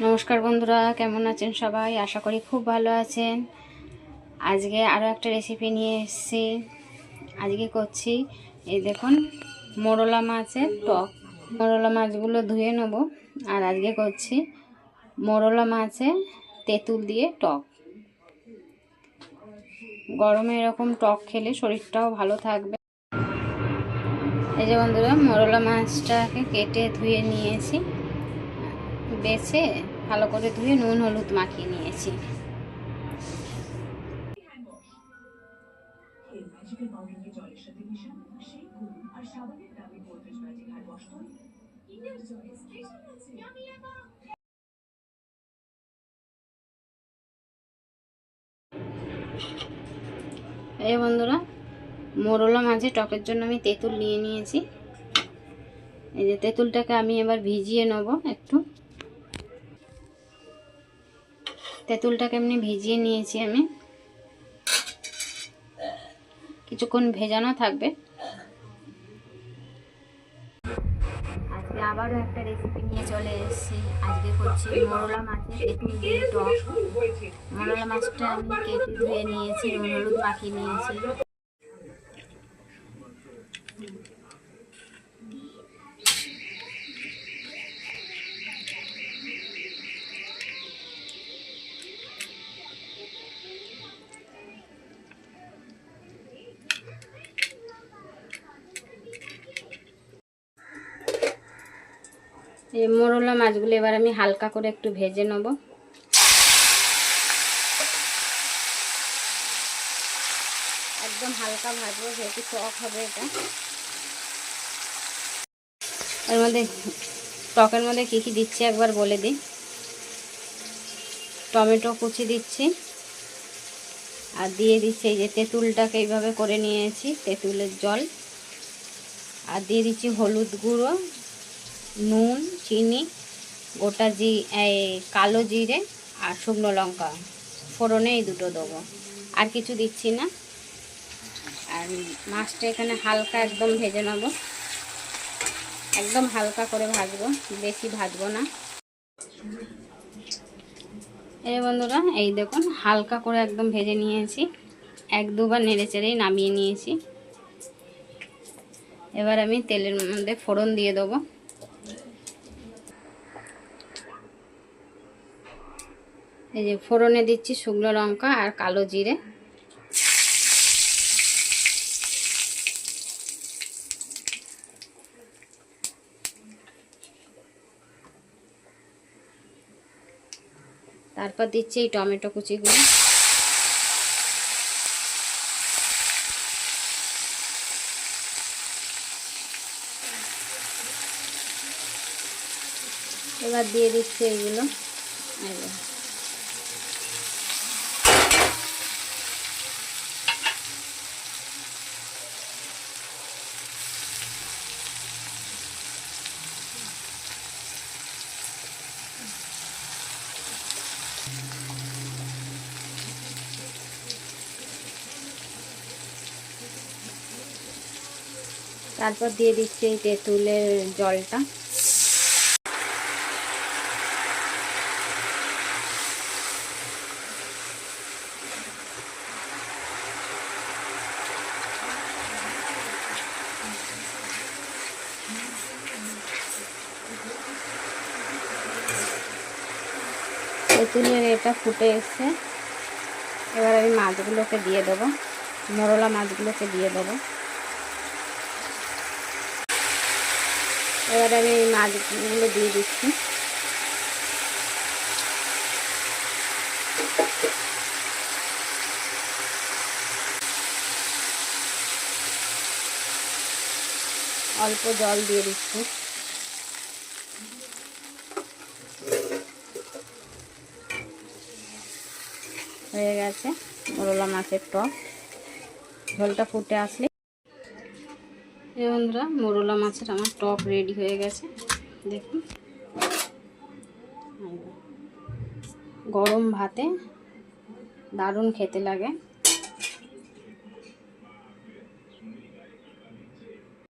নমস্কার বন্ধুরা, কেমন আছেন সবাই? আশা করি খুব ভালো আছেন। আজকে আরও একটা রেসিপি নিয়ে এসেছি। আজকে করছি এই দেখুন মোরলা মাছের টক। মোরলা মাছগুলো ধুয়ে নেব। আর আজকে করছি মোরলা মাছের তেঁতুল দিয়ে টক। গরমে এরকম টক খেলে শরীরটাও ভালো থাকবে। এই যে বন্ধুরা, মোরলা মাছটাকে কেটে ধুয়ে নিয়েছি, বেছে ভালো করে ধুয়ে নুন হলুদ মাখিয়ে নিয়েছি। এই বন্ধুরা, মোরলা মাছের টকের জন্য আমি তেঁতুল নিয়ে নিয়েছি। এই যে তেঁতুলটাকে আমি এবার ভিজিয়ে নেব একটু। তেঁতুলটাকে এমনি ভিজিয়ে নিয়েছি আমি, কিছুক্ষণ ভেজানো থাকবে। আজকে আবারও একটা রেসিপি নিয়ে চলে এসেছি। আজকে করছি মোরলা মাছের তেঁতুল দিয়ে টক। মোরলা মাছটা আমি কেটে ধুয়ে নিয়েছি, নুন হলুদ মাখিয়ে নিয়েছি। এই মোরলা মাছগুলো এবার আমি হালকা করে একটু ভেজে নেব। একদম হালকা ভাজবো, যেহেতু টক হবে এটা। এর মধ্যে টকের মধ্যে কী কী দিচ্ছি একবার বলে দিই। টমেটো কুচি দিচ্ছি, আর দিয়ে দিচ্ছি এই যে তেঁতুলটাকে এইভাবে করে নিয়েছি, তেঁতুলের জল। আর দিয়ে দিচ্ছি হলুদ গুঁড়ো, নুন, চিনি, গোটা কালো জিরে আর শুকনো লঙ্কা ফোড়নে এই দুটো দেবো, আর কিছু দিচ্ছি না। আর মাছটা এখানে হালকা একদম ভেজে নেব, একদম হালকা করে ভাজবো, বেশি ভাজবো না। এই বন্ধুরা, এই দেখুন হালকা করে একদম ভেজে নিয়েছি, এক দুবার নেড়ে চেড়েই নামিয়ে নিয়েছি। এবার আমি তেলের মধ্যে ফোড়ন দিয়ে দেবো। এই যে ফোড়নে দিচ্ছি শুকনো লঙ্কা আর কালো জিরে। তারপর দিচ্ছি এই টমেটো কুচিগুলো। এবার দিয়ে দিচ্ছি এইগুলো। তারপর দিয়ে দিচ্ছি এই তেঁতুলের জলটা। তেঁতুলের এটা ফুটে এসছে। এবার আমি মাছগুলোকে দিয়ে দেবো, মোরলা মাছগুলোকে দিয়ে দেবো। এবার আমি এই মাছগুলো দিয়ে দিচ্ছি। অল্প জল দিয়ে দিচ্ছি। হয়ে গেছে মোরলা মাছের টক। ঝোলটা ফুটে আসলে এই বন্ধুরা, মোরলা মাছের আমার টক রেডি হয়ে গেছে। দেখুন, গরম ভাতে দারুণ খেতে লাগে।